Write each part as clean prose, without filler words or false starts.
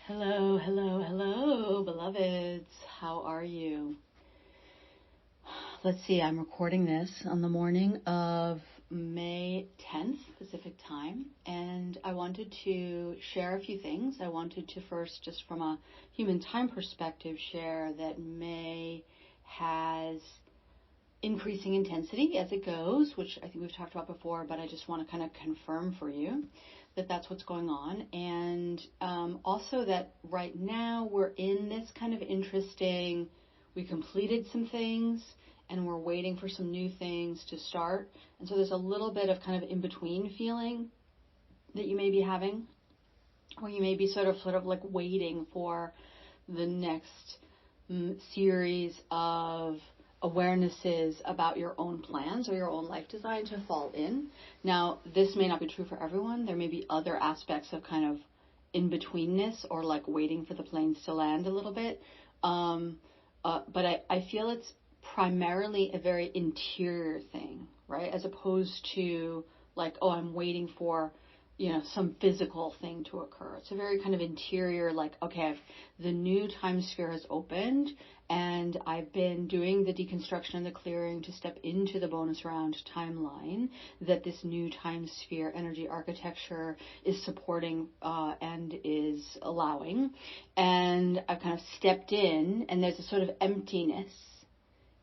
Hello, hello, hello, beloveds. How are you? Let's see, I'm recording this on the morning of May 10th, Pacific time, and I wanted to share a few things. I wanted to first, just from a human time perspective, share that May has increasing intensity as it goes, which I think we've talked about before, but I just want to kind of confirm for you that that's what's going on. And also that right now we're in this kind of interesting, we completed some things and we're waiting for some new things to start. And so there's a little bit of kind of in-between feeling that you may be having, or you may be sort of like waiting for the next series of awarenesses about your own plans or your own life design to fall in. Now, this may not be true for everyone. There may be other aspects of kind of in-betweenness or like waiting for the planes to land a little bit. But I feel it's primarily a very interior thing, right? As opposed to like, oh, I'm waiting for, some physical thing to occur. It's a very kind of interior, like, okay, the new time sphere has opened and I've been doing the deconstruction and the clearing to step into the bonus round timeline that this new time sphere energy architecture is supporting and is allowing. And I've kind of stepped in, and there's a sort of emptiness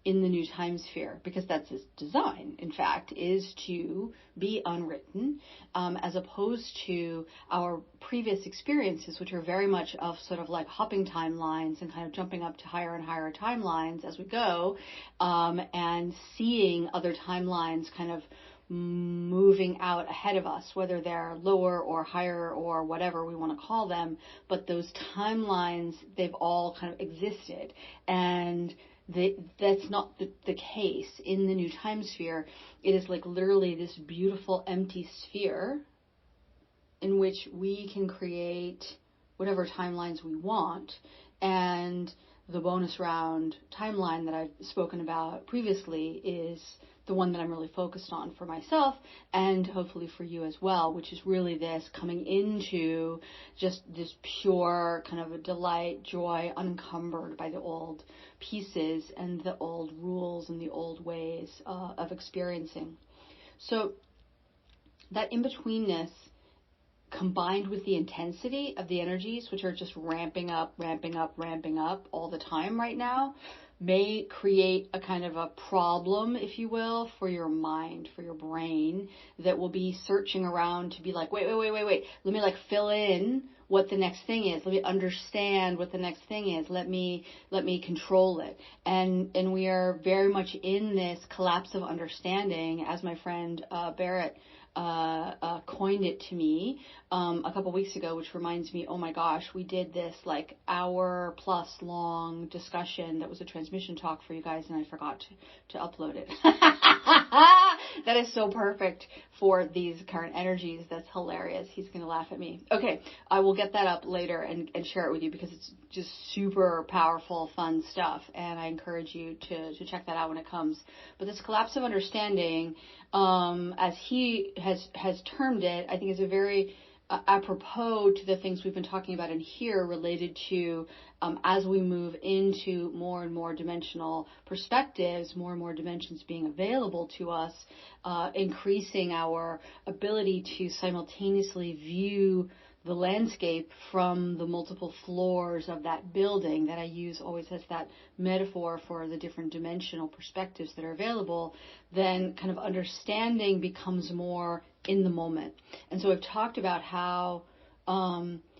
in the new time sphere, because that's its design, in fact, is to be unwritten, as opposed to our previous experiences, which are very much of sort of like hopping timelines and kind of jumping up to higher and higher timelines as we go, and seeing other timelines kind of moving out ahead of us, whether they're lower or higher or whatever we want to call them. But those timelines, they've all kind of existed. And that's not the case in the new time sphere. It is like literally this beautiful empty sphere in which we can create whatever timelines we want. And the bonus round timeline that I've spoken about previously is the one that I'm really focused on for myself and hopefully for you as well, which is really this coming into just this pure kind of a delight, joy, unencumbered by the old pieces and the old rules and the old ways of experiencing. So that in-betweenness combined with the intensity of the energies, which are just ramping up all the time right now, may create a kind of a problem, if you will, for your mind, for your brain, that will be searching around to be like, wait. Let me like fill in what the next thing is. Let me understand what the next thing is. Let me control it. And we are very much in this collapse of understanding, as my friend Barrett coined it to me a couple weeks ago, which reminds me, oh my gosh, we did this like hour plus long discussion that was a transmission talk for you guys, and I forgot to upload it. That is so perfect for these current energies. That's hilarious. He's going to laugh at me. Okay, I will get that up later and share it with you, because it's just super powerful, fun stuff, and I encourage you to check that out when it comes. But this collapse of understanding, as he has termed it, I think is a very apropos to the things we've been talking about in here, related to as we move into more and more dimensional perspectives, more and more dimensions being available to us, increasing our ability to simultaneously view the landscape from the multiple floors of that building that I use always as that metaphor for the different dimensional perspectives that are available, then kind of understanding becomes more in the moment. And so I've talked about how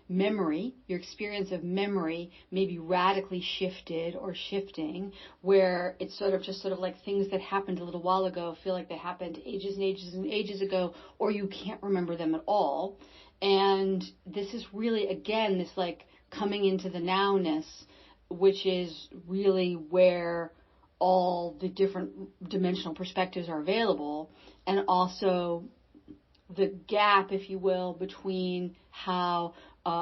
memory, your experience of memory, may be radically shifted or shifting, where it's sort of like things that happened a little while ago feel like they happened ages and ages and ages ago, or you can't remember them at all. And this is really, again, this like coming into the nowness, which is really where all the different dimensional perspectives are available, and also the gap, if you will, between how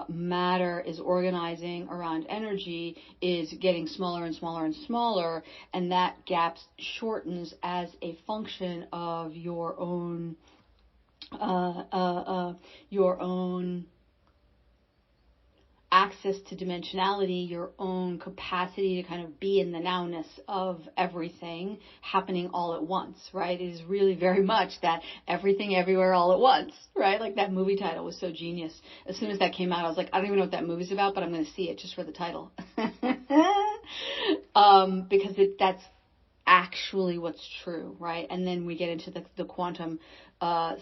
matter is organizing around energy is getting smaller and smaller and smaller, and that gap shortens as a function of your own access to dimensionality, your own capacity to kind of be in the nowness of everything happening all at once, right? It is really very much that everything everywhere all at once, right? Like that movie title was so genius. As soon as that came out, I was like, I don't even know what that movie's about, but I'm going to see it just for the title. Because that's actually what's true, right? And then we get into the quantum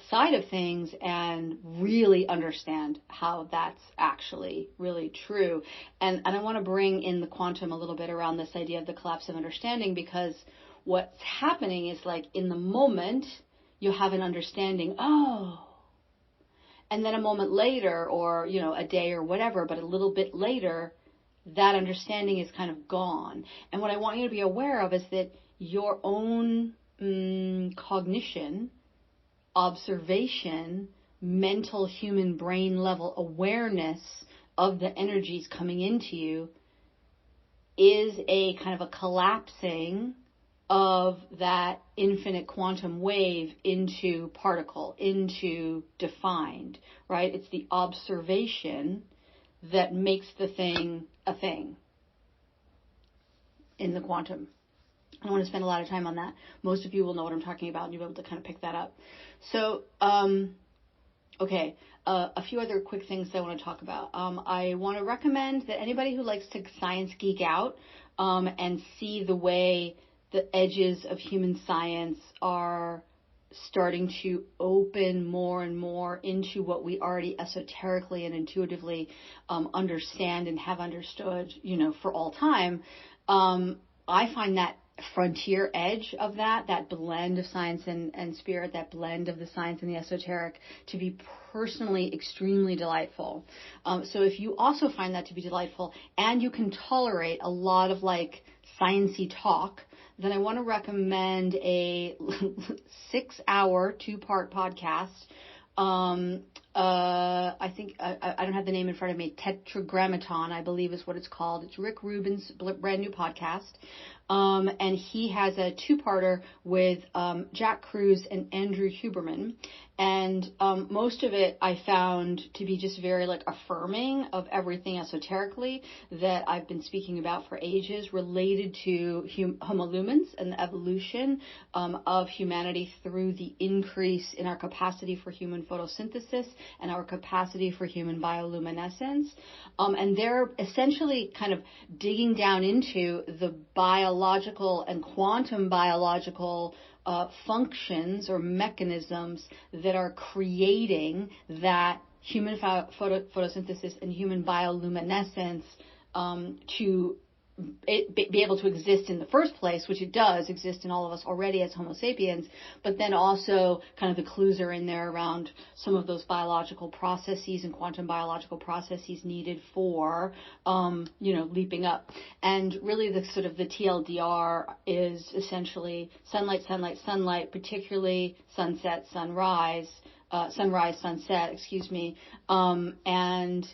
side of things and really understand how that's actually really true. And I want to bring in the quantum a little bit around this idea of the collapse of understanding, because what's happening is like in the moment you have an understanding, oh, and then a moment later, or a day or whatever, but a little bit later, that understanding is kind of gone. And what I want you to be aware of is that your own cognition, observation, mental human brain level awareness of the energies coming into you is a kind of a collapsing of that infinite quantum wave into particle, into defined, right? It's the observation that makes the thing a thing in the quantum. I don't want to spend a lot of time on that. Most of you will know what I'm talking about, and you'll be able to kind of pick that up. So, okay, a few other quick things that I want to talk about. I want to recommend that anybody who likes to science geek out and see the way the edges of human science are starting to open more and more into what we already esoterically and intuitively understand and have understood, for all time. I find that frontier edge of that blend of science and spirit, that blend of the science and the esoteric, to be personally extremely delightful. So if you also find that to be delightful and you can tolerate a lot of like sciencey talk, then I want to recommend a 6-hour 2-part podcast. I think, I don't have the name in front of me, Tetragrammaton, I believe is what it's called. It's Rick Rubin's brand new podcast. And he has a 2-parter with Jack Kruse and Andrew Huberman. And most of it I found to be just very like affirming of everything esoterically that I've been speaking about for ages, related to Homo lumens and the evolution of humanity through the increase in our capacity for human photosynthesis and our capacity for human bioluminescence. And they're essentially kind of digging down into the biological and quantum biological functions or mechanisms that are creating that human photosynthesis and human bioluminescence to be able to exist in the first place, which it does exist in all of us already as Homo sapiens, but then also kind of the clues are in there around some of those biological processes and quantum biological processes needed for, leaping up. And really the sort of the TLDR is essentially sunlight, particularly sunset, sunrise, sunset, and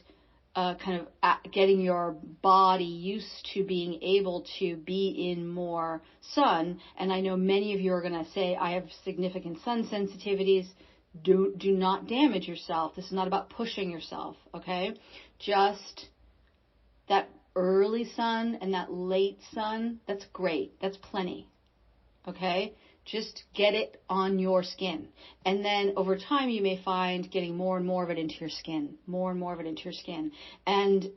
kind of getting your body used to being able to be in more sun. And I know many of you are going to say, I have significant sun sensitivities. Do not damage yourself. This is not about pushing yourself, okay? Just that early sun and that late sun, that's great. That's plenty, okay? Just get it on your skin. And then over time, you may find getting more and more of it into your skin, And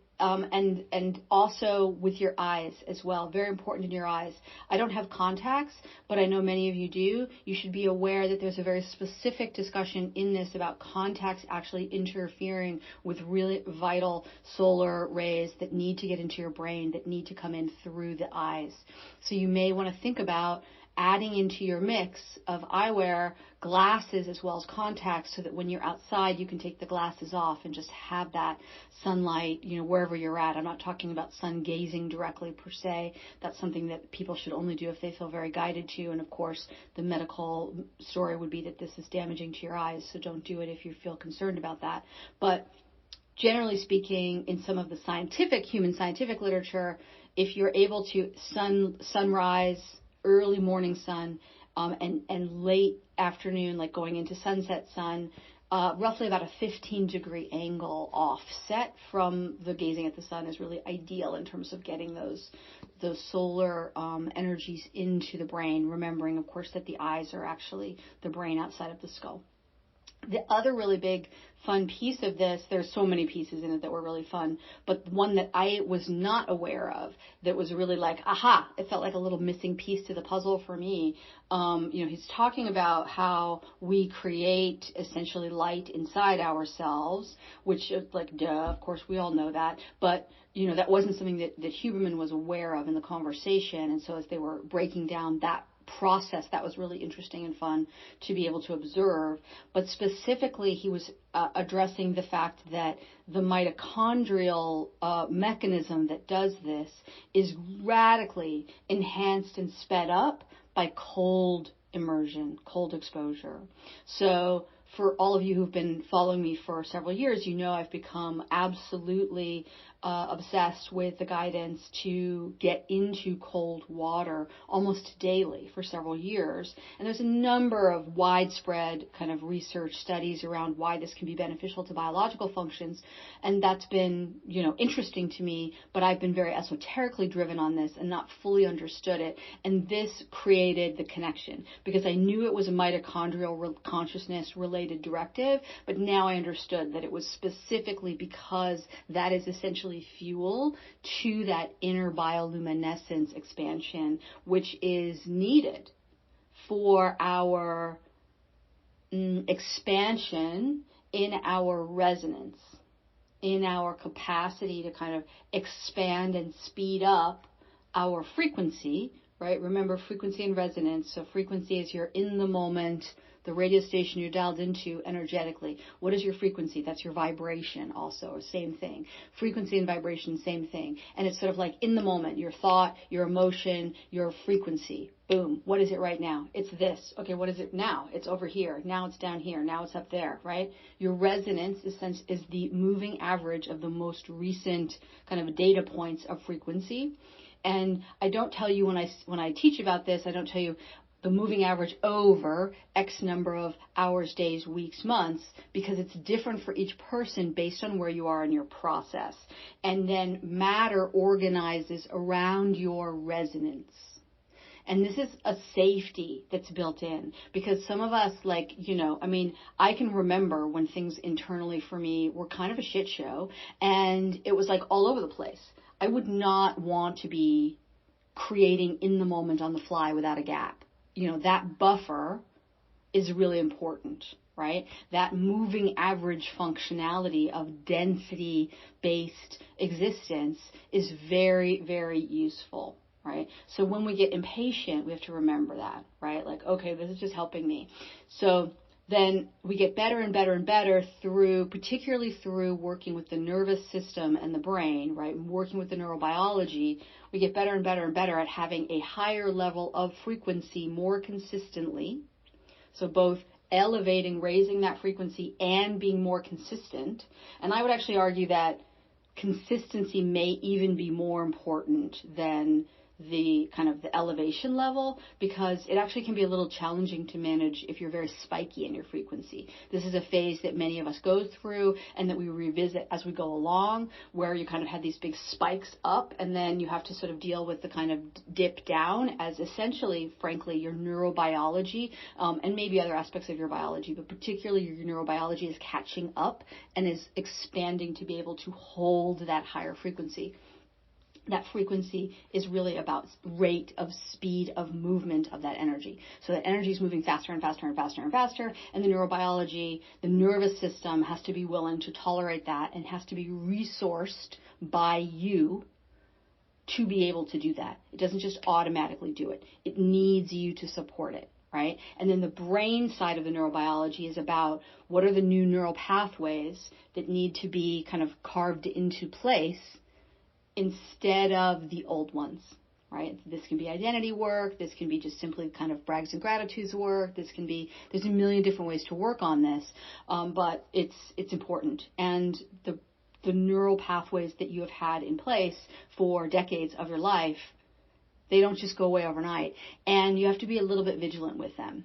also with your eyes as well. Very important in your eyes. I don't have contacts, but I know many of you do. You should be aware that there's a very specific discussion in this about contacts actually interfering with really vital solar rays that need to get into your brain, that need to come in through the eyes. So you may want to think about adding into your mix of eyewear glasses as well as contacts, so that when you're outside you can take the glasses off and just have that sunlight, wherever you're at. I'm not talking about sun gazing directly per se. That's something that people should only do if they feel very guided to. And of course, the medical story would be that this is damaging to your eyes, so don't do it if you feel concerned about that. But generally speaking, in some of the human scientific literature, if you're able to sunrise, early morning sun, and late afternoon, like going into sunset sun, roughly about a 15-degree angle offset from the gazing at the sun is really ideal in terms of getting those solar energies into the brain, remembering, of course, that the eyes are actually the brain outside of the skull. The other really big fun piece of this, there's so many pieces in it that were really fun, but one that I was not aware of that was really like, aha, it felt like a little missing piece to the puzzle for me. He's talking about how we create essentially light inside ourselves, which is like, duh, of course we all know that, but that wasn't something that Huberman was aware of in the conversation. And so as they were breaking down that process, that was really interesting and fun to be able to observe. But specifically, he was addressing the fact that the mitochondrial mechanism that does this is radically enhanced and sped up by cold immersion, cold exposure. So for all of you who've been following me for several years, I've become absolutely obsessed with the guidance to get into cold water almost daily for several years. And there's a number of widespread kind of research studies around why this can be beneficial to biological functions. And that's been, interesting to me, but I've been very esoterically driven on this and not fully understood it. And this created the connection because I knew it was a mitochondrial consciousness related directive, but now I understood that it was specifically because that is essentially fuel to that inner bioluminescence expansion, which is needed for our expansion in our resonance, in our capacity to kind of expand and speed up our frequency, right? Remember frequency and resonance. So frequency is you're in the moment, the radio station you're dialed into energetically. What is your frequency? That's your vibration also, same thing. Frequency and vibration, same thing. And it's sort of like in the moment, your thought, your emotion, your frequency. Boom. What is it right now? It's this. Okay, what is it now? It's over here. Now it's down here. Now it's up there, right? Your resonance is the moving average of the most recent kind of data points of frequency. And I don't tell you when I teach about this, I don't tell you the moving average over X number of hours, days, weeks, months, because it's different for each person based on where you are in your process. And then matter organizes around your resonance. And this is a safety that's built in because some of us I can remember when things internally for me were kind of a shit show and it was like all over the place. I would not want to be creating in the moment on the fly without a gap. That buffer is really important, right? That moving average functionality of density-based existence is very, very useful, right? So when we get impatient, we have to remember that, right? Like, okay, this is just helping me. So then we get better and better and better particularly through working with the nervous system and the brain, right? Working with the neurobiology, we get better and better and better at having a higher level of frequency more consistently. So both elevating, raising that frequency and being more consistent. And I would actually argue that consistency may even be more important than the kind of the elevation level, because it actually can be a little challenging to manage if you're very spiky in your frequency. This is a phase that many of us go through and that we revisit as we go along, where you kind of have these big spikes up and then you have to sort of deal with the kind of dip down as essentially, frankly, your neurobiology and maybe other aspects of your biology, but particularly your neurobiology is catching up and is expanding to be able to hold that higher frequency. That frequency is really about rate of speed of movement of that energy. So that energy is moving faster and faster and faster and faster, and the neurobiology, the nervous system has to be willing to tolerate that and has to be resourced by you to be able to do that. It doesn't just automatically do it. It needs you to support it, right? And then the brain side of the neurobiology is about what are the new neural pathways that need to be kind of carved into place instead of the old ones, right? This can be identity work. This can be just simply kind of brags and gratitudes work. There's a million different ways to work on this, but it's important. And the neural pathways that you have had in place for decades of your life, they don't just go away overnight. And you have to be a little bit vigilant with them.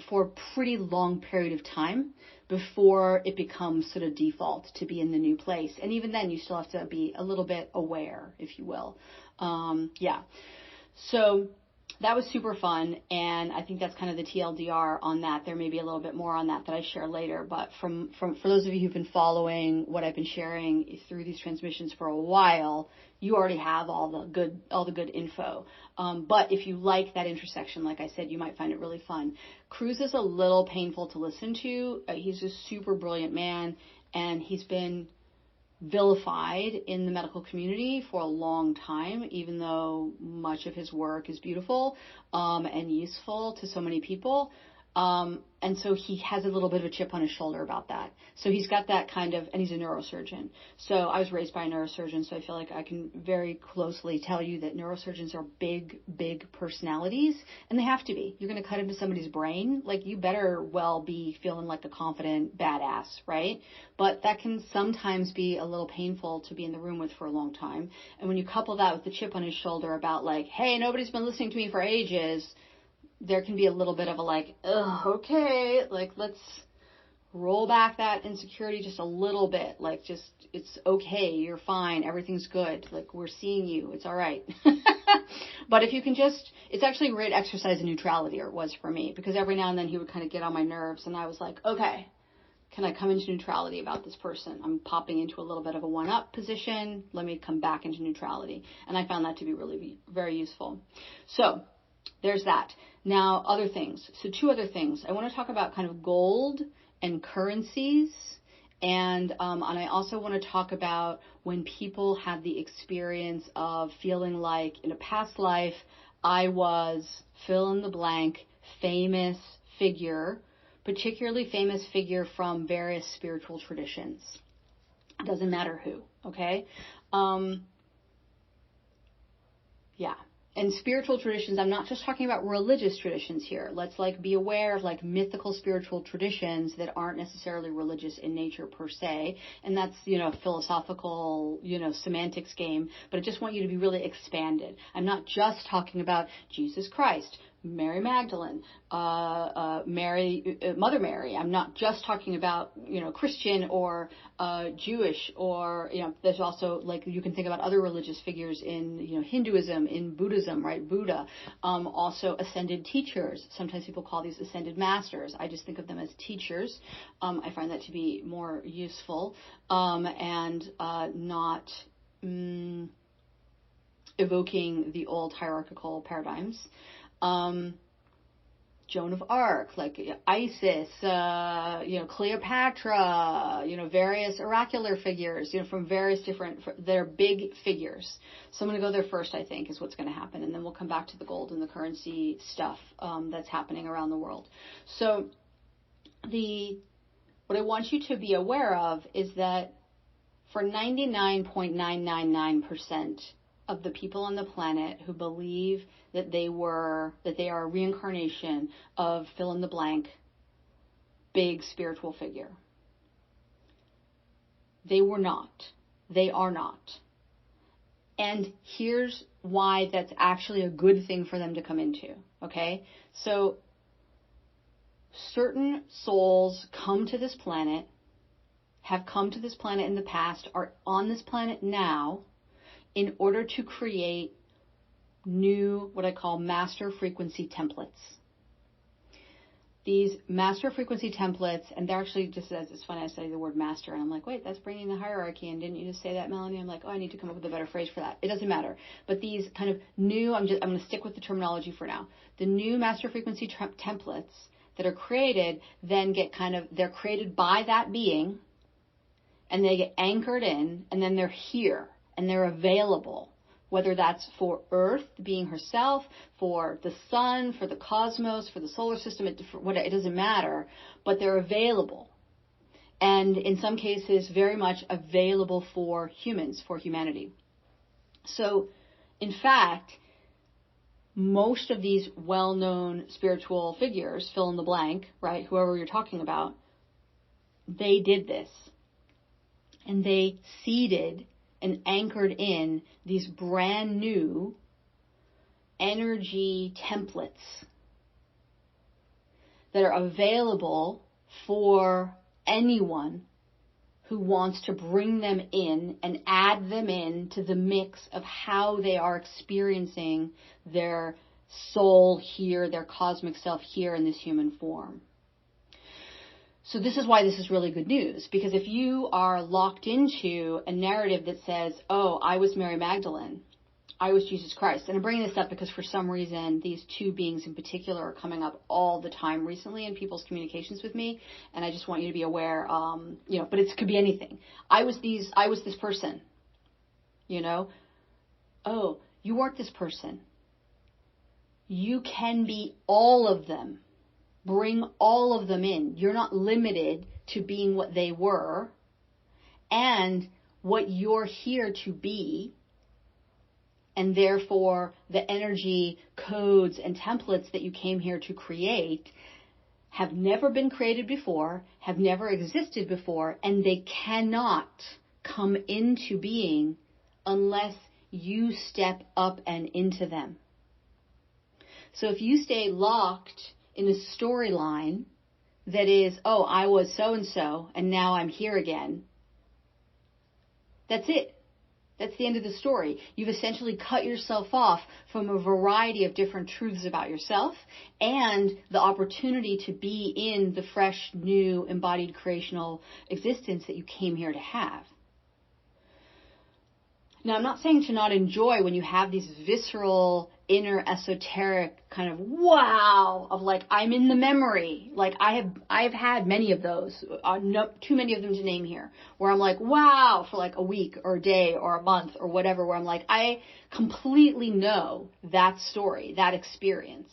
for a pretty long period of time before it becomes sort of default to be in the new place. And even then, you still have to be a little bit aware, if you will. So that was super fun, and I think that's kind of the TLDR on that. There may be a little bit more on that I share later, but for those of you who've been following what I've been sharing through these transmissions for a while, you already have all the good info. But if you like that intersection, like I said, you might find it really fun. Cruz is a little painful to listen to. He's a super brilliant man, and he's been vilified in the medical community for a long time, even though much of his work is beautiful and useful to so many people. And so he has a little bit of a chip on his shoulder about that. So he's got that kind of, and he's a neurosurgeon. So I was raised by a neurosurgeon, so I feel like I can very closely tell you that neurosurgeons are big, big personalities, and they have to be. You're going to cut into somebody's brain, like you better well be feeling like a confident badass, right? But that can sometimes be a little painful to be in the room with for a long time. And when you couple that with the chip on his shoulder about like, hey, nobody's been listening to me for ages, there can be a little bit of a like, ugh, okay, like let's roll back that insecurity just a little bit. Like just, it's okay, you're fine, everything's good. Like we're seeing you, it's all right. But if you can just, it's actually a great exercise in neutrality, or it was for me, because every now and then he would kind of get on my nerves, and I was like, okay, can I come into neutrality about this person? I'm popping into a little bit of a one-up position. Let me come back into neutrality. And I found that to be really very useful. So there's that. Now, other things. So 2 other things. I want to talk about kind of gold and currencies. And I also want to talk about when people have the experience of feeling like in a past life, I was fill in the blank, famous figure, particularly famous figure from various spiritual traditions. It doesn't matter who, okay? Yeah. And spiritual traditions, I'm not just talking about religious traditions here. Let's like be aware of like mythical spiritual traditions that aren't necessarily religious in nature per se. And that's, philosophical, semantics game. But I just want you to be really expanded. I'm not just talking about Jesus Christ, Mary Magdalene, Mother Mary. I'm not just talking about, Christian or Jewish, or, there's also like you can think about other religious figures in, Hinduism, in Buddhism, right? Buddha. Also ascended teachers. Sometimes people call these ascended masters. I just think of them as teachers. I find that to be more useful and not evoking the old hierarchical paradigms. Joan of Arc, like Isis, Cleopatra, various oracular figures, from various different, they're big figures. So I'm going to go there first, I think, is what's going to happen. And then we'll come back to the gold and the currency stuff that's happening around the world. So what I want you to be aware of is that for 99.999% of the people on the planet who believe that they are a reincarnation of fill in the blank big spiritual figure. They were not. They are not. And here's why that's actually a good thing for them to come into. Okay? So certain souls come to this planet, have come to this planet in the past, are on this planet now, in order to create new, what I call master frequency templates. These master frequency templates, and they're actually just as it's funny, I say the word master, and I'm like, wait, that's bringing the hierarchy in. Didn't you just say that, Melanie? I'm like, oh, I need to come up with a better phrase for that. It doesn't matter. But these kind of new, I'm going to stick with the terminology for now. The new master frequency templates that are created then get they're created by that being, and they get anchored in, and then they're here, and they're available. Whether that's for Earth, the being herself, for the sun, for the cosmos, for the solar system, it doesn't matter, but they're available. And in some cases, very much available for humans, for humanity. So, in fact, most of these well-known spiritual figures, fill in the blank, right, whoever you're talking about, they did this. And they seeded and anchored in these brand new energy templates that are available for anyone who wants to bring them in and add them in to the mix of how they are experiencing their soul here, their cosmic self here in this human form. So this is why this is really good news, because if you are locked into a narrative that says, oh, I was Mary Magdalene, I was Jesus Christ. And I'm bringing this up because for some reason, these two beings in particular are coming up all the time recently in people's communications with me. And I just want you to be aware, but it could be anything. I was this person, Oh, you weren't this person. You can be all of them. Bring all of them in. You're not limited to being what they were. And what you're here to be, and therefore the energy codes and templates that you came here to create have never been created before, have never existed before, and they cannot come into being unless you step up and into them. So if you stay locked in a storyline that is, oh, I was so-and-so and now I'm here again, that's it. That's the end of the story. You've essentially cut yourself off from a variety of different truths about yourself and the opportunity to be in the fresh, new, embodied creational existence that you came here to have. Now, I'm not saying to not enjoy when you have these visceral, inner, esoteric kind of wow of like, I'm in the memory. Like I've had many of those, too many of them to name here, where I'm like, wow, for like a week or a day or a month or whatever, where I'm like, I completely know that story, that experience.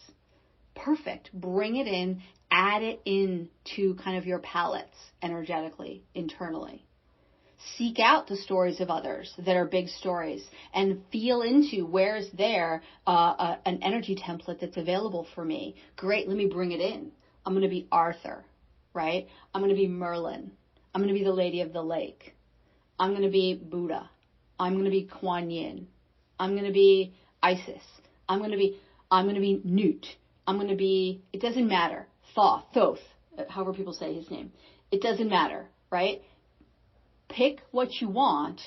Perfect. Bring it in, add it in to kind of your palettes energetically, internally. Seek out the stories of others that are big stories and feel into where is there an energy template that's available for me. Great, let me bring it in. I'm going to be Arthur, right? I'm going to be Merlin. I'm going to be the Lady of the Lake. I'm going to be Buddha. I'm going to be Kuan Yin. I'm going to be Isis. I'm going to be Newt. I'm going to be, it doesn't matter, Thoth, however people say his name. It doesn't matter, right? Pick what you want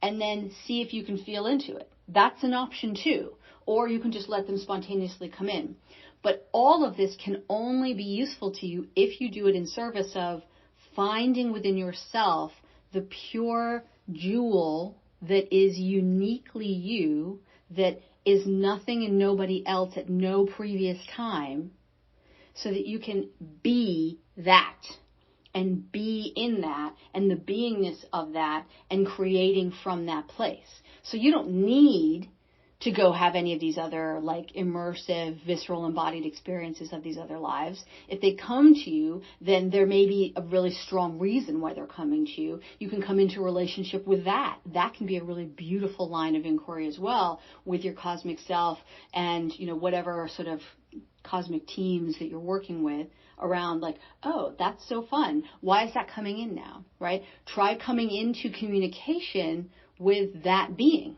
and then see if you can feel into it. That's an option too. Or you can just let them spontaneously come in. But all of this can only be useful to you if you do it in service of finding within yourself the pure jewel that is uniquely you, that is nothing and nobody else at no previous time, so that you can be that. And be in that and the beingness of that and creating from that place. So you don't need to go have any of these other like immersive, visceral, embodied experiences of these other lives. If they come to you, then there may be a really strong reason why they're coming to you. You can come into a relationship with that. That can be a really beautiful line of inquiry as well with your cosmic self and, whatever sort of cosmic teams that you're working with around like, oh, that's so fun. Why is that coming in now, right? Try coming into communication with that being.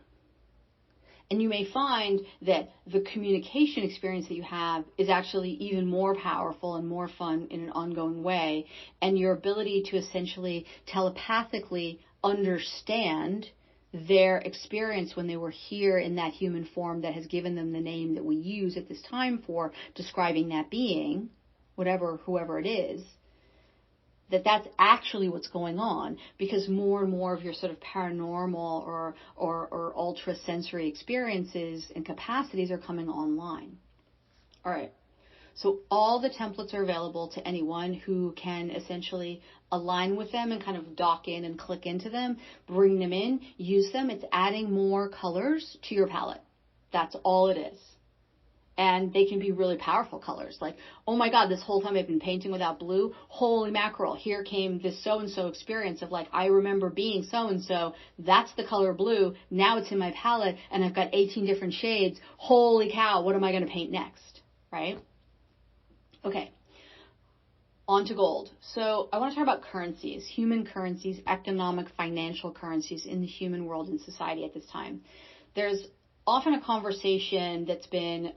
And you may find that the communication experience that you have is actually even more powerful and more fun in an ongoing way. And your ability to essentially telepathically understand their experience when they were here in that human form that has given them the name that we use at this time for describing that being, whoever it is, that's actually what's going on, because more and more of your sort of paranormal or ultra sensory experiences and capacities are coming online. All right. So all the templates are available to anyone who can essentially align with them and kind of dock in and click into them, bring them in, use them. It's adding more colors to your palette. That's all it is. And they can be really powerful colors. Like, oh my God, this whole time I've been painting without blue. Holy mackerel. Here came this so-and-so experience of like, I remember being so-and-so. That's the color blue. Now it's in my palette and I've got 18 different shades. Holy cow, what am I going to paint next? Right? Okay. On to gold. So I want to talk about currencies, human currencies, economic, financial currencies in the human world and society at this time. There's often a conversation that's been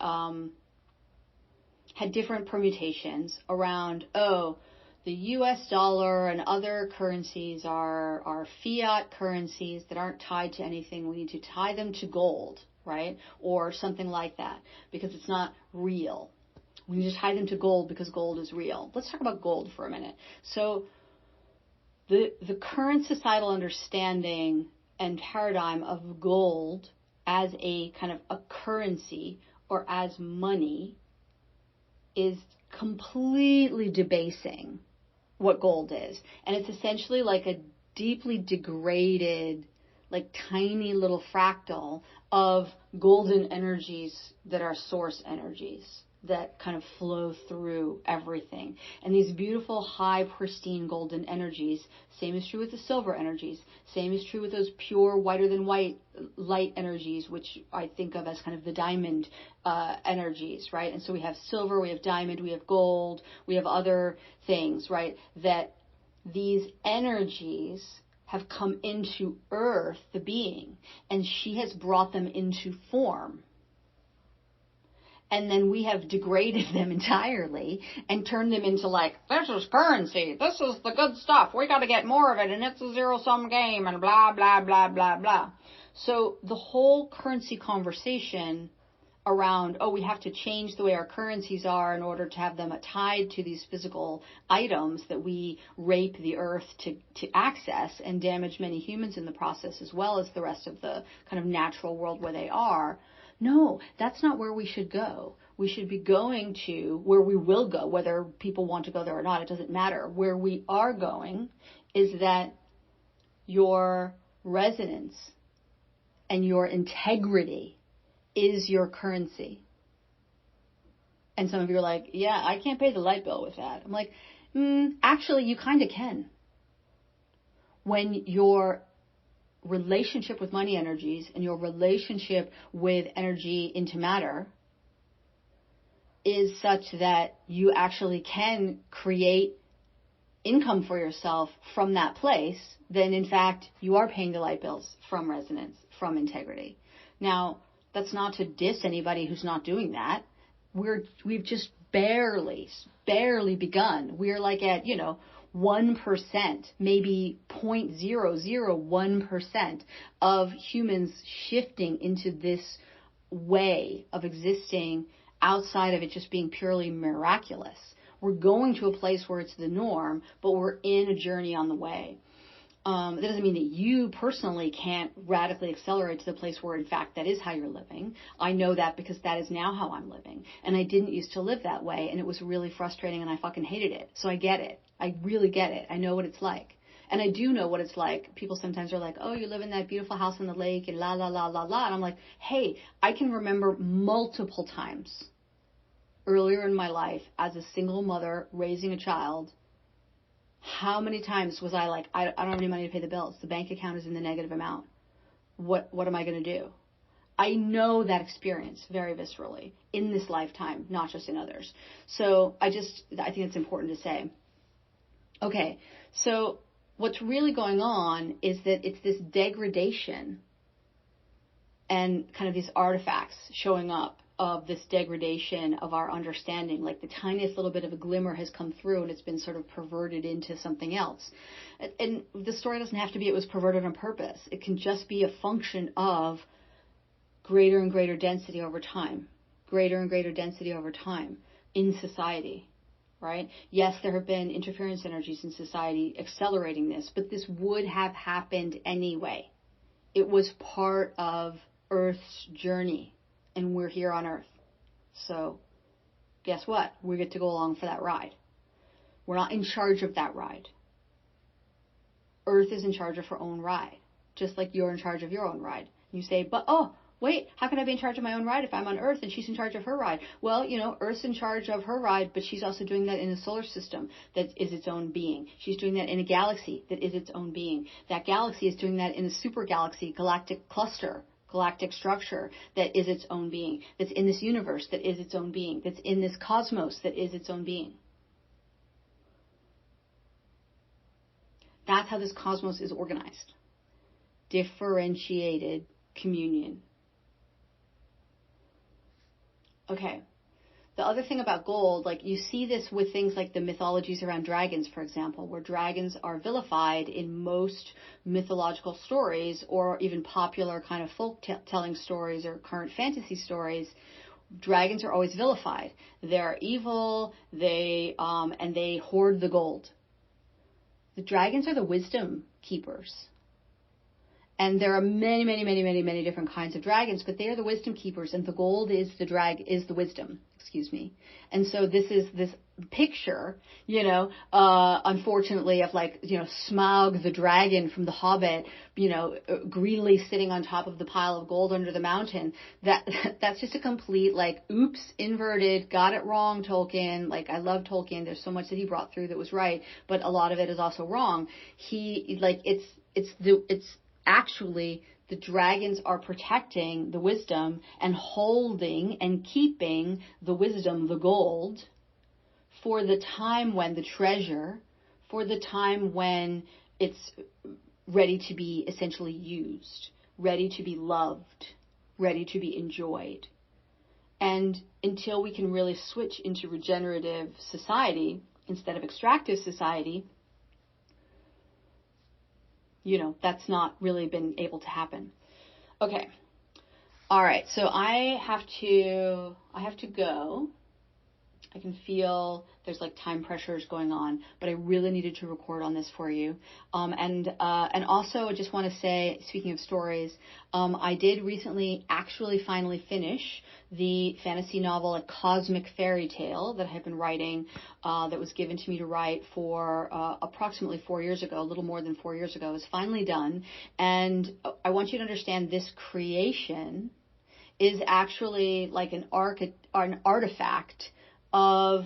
had different permutations around, oh, the US dollar and other currencies are fiat currencies that aren't tied to anything. We need to tie them to gold, right? Or something like that, because it's not real. We need to tie them to gold because gold is real. Let's talk about gold for a minute. So the current societal understanding and paradigm of gold as a kind of a currency or as money is completely debasing what gold is. And it's essentially like a deeply degraded, like tiny little fractal of golden energies that are source energies that kind of flow through everything. And these beautiful, high, pristine golden energies, same is true with the silver energies, same is true with those pure, whiter than white light energies, which I think of as kind of the diamond energies, right? And so we have silver, we have diamond, we have gold, we have other things, right? That these energies have come into Earth, the being, and she has brought them into form. And then we have degraded them entirely and turned them into like, this is currency, this is the good stuff, we got to get more of it, and it's a zero-sum game, and blah, blah, blah, blah, blah. So the whole currency conversation around, oh, we have to change the way our currencies are in order to have them tied to these physical items that we rape the earth to access and damage many humans in the process, as well as the rest of the kind of natural world where they are. No, that's not where we should go. We should be going to where we will go, whether people want to go there or not, it doesn't matter. Where we are going is that your resonance and your integrity is your currency. And some of you are like, yeah, I can't pay the light bill with that. I'm like, actually, you kind of can. When your relationship with money energies and your relationship with energy into matter is such that you actually can create income for yourself from that place, then in fact you are paying the light bills from resonance, from integrity. Now, that's not to diss anybody who's not doing that. We've just barely begun. We're like at, 1%, maybe 0.001% of humans shifting into this way of existing outside of it just being purely miraculous. We're going to a place where it's the norm, but we're in a journey on the way. That doesn't mean that you personally can't radically accelerate to the place where, in fact, that is how you're living. I know that because that is now how I'm living. And I didn't used to live that way, and it was really frustrating, and I fucking hated it. So I get it. I really get it. I know what it's like. And I do know what it's like. People sometimes are like, oh, you live in that beautiful house on the lake, and la, la, la, la, la. And I'm like, hey, I can remember multiple times earlier in my life as a single mother raising a child. How many times was I like, I don't have any money to pay the bills. The bank account is in the negative amount. What am I going to do? I know that experience very viscerally in this lifetime, not just in others. So I think it's important to say. Okay, so what's really going on is that it's this degradation and kind of these artifacts showing up of this degradation of our understanding, like the tiniest little bit of a glimmer has come through and it's been sort of perverted into something else. And the story doesn't have to be it was perverted on purpose. It can just be a function of greater and greater density over time, greater and greater density over time in society, right? Yes, there have been interference energies in society accelerating this, but this would have happened anyway. It was part of Earth's journey. And we're here on Earth. So guess what? We get to go along for that ride. We're not in charge of that ride. Earth is in charge of her own ride, just like you're in charge of your own ride. You say, but wait, how can I be in charge of my own ride if I'm on Earth and she's in charge of her ride? Well, Earth's in charge of her ride, but she's also doing that in a solar system that is its own being. She's doing that in a galaxy that is its own being. That galaxy is doing that in a super galaxy, galactic cluster, galactic structure that is its own being, that's in this universe that is its own being, that's in this cosmos that is its own being. That's how this cosmos is organized. Differentiated communion. Okay, the other thing about gold, like you see this with things like the mythologies around dragons, for example, where dragons are vilified in most mythological stories or even popular kind of folk-telling stories or current fantasy stories. Dragons are always vilified. They're evil, and they hoard the gold. The dragons are the wisdom keepers. And there are many, many, many, many, many different kinds of dragons, but they are the wisdom keepers, and the gold is the wisdom, And so this is this picture, unfortunately, of Smaug the dragon from The Hobbit, greedily sitting on top of the pile of gold under the mountain. That's just a complete, oops, inverted, got it wrong, Tolkien. I love Tolkien. There's so much that he brought through that was right, but a lot of it is also wrong. Actually, the dragons are protecting the wisdom and holding and keeping the wisdom, the gold, for the time when for the time when it's ready to be essentially used, ready to be loved, ready to be enjoyed. And until we can really switch into regenerative society instead of extractive society, that's not really been able to happen. Okay. All right. So I have to go. I can feel there's time pressures going on, but I really needed to record on this for you. And also I just want to say, speaking of stories, I did recently actually finally finish the fantasy novel, A Cosmic Fairy Tale, that I have been writing, that was given to me to write for approximately 4 years ago, a little more than 4 years ago. It's finally done. And I want you to understand this creation is actually an artifact of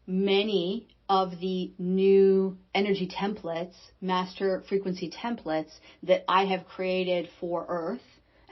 many of the new energy templates, master frequency templates that I have created for Earth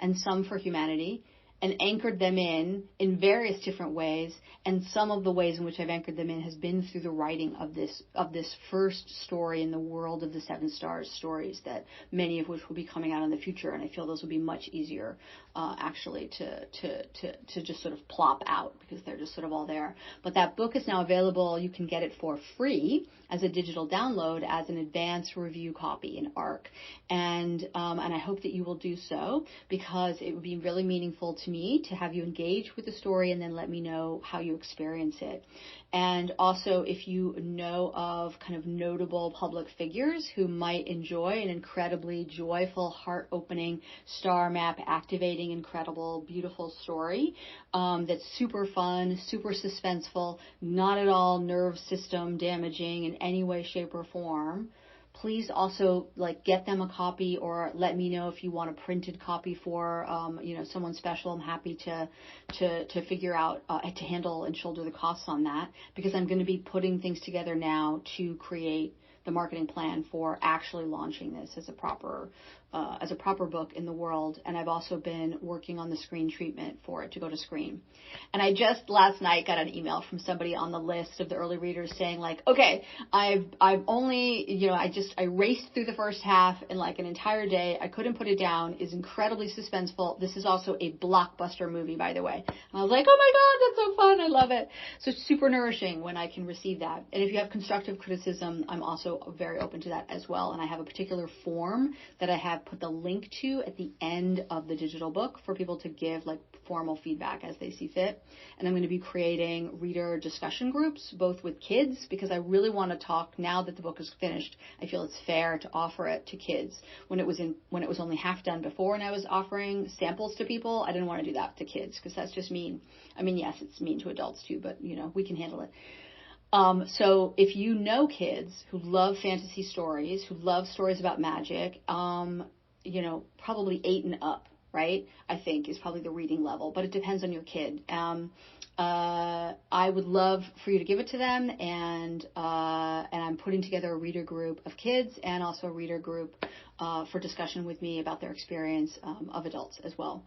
and some for humanity, and anchored them in various different ways. And some of the ways in which I've anchored them in has been through the writing of this first story in the world of the Seven Stars stories, that many of which will be coming out in the future. And I feel those will be much easier, actually, to just sort of plop out, because they're just sort of all there. But that book is now available. You can get it for free as a digital download, as an advanced review copy in ARC. And I hope that you will do so, because it would be really meaningful to me to have you engage with the story and then let me know how you experience it. And also, if you know of kind of notable public figures who might enjoy an incredibly joyful, heart-opening, star map activating, incredible, beautiful story that's super fun, super suspenseful, not at all nerve system damaging in any way, shape, or form, please also get them a copy, or let me know if you want a printed copy for someone special. I'm happy to figure out to handle and shoulder the costs on that, because I'm going to be putting things together now to create the marketing plan for actually launching this as a proper book in the world. And I've also been working on the screen treatment for it to go to screen. And I just last night got an email from somebody on the list of the early readers saying okay, I've only, I raced through the first half in an entire day. I couldn't put it down. It's incredibly suspenseful. This is also a blockbuster movie, by the way. And I was like, oh my God, that's so fun. I love it. So it's super nourishing when I can receive that. And if you have constructive criticism, I'm also very open to that as well. And I have a particular form that I have put the link to at the end of the digital book for people to give formal feedback as they see fit. And I'm going to be creating reader discussion groups, both with kids, because I really want to talk, now that the book is finished, I feel it's fair to offer it to kids. When it was only half done before and I was offering samples to people, I didn't want to do that to kids, because that's just mean. I mean, yes, it's mean to adults too, but we can handle it. So if you know kids who love fantasy stories, who love stories about magic, probably 8 and up, right? I think is probably the reading level, but it depends on your kid. I would love for you to give it to them, and I'm putting together a reader group of kids and also a reader group for discussion with me about their experience of adults as well.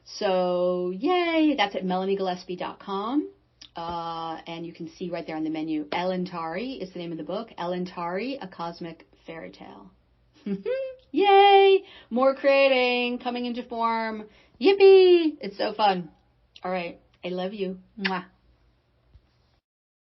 So yay! That's at melaniegillespie.com. And you can see right there on the menu, Elantari is the name of the book. Elantari, A Cosmic Fairy Tale. Yay! More creating, coming into form. Yippee! It's so fun. All right. I love you. Mwah.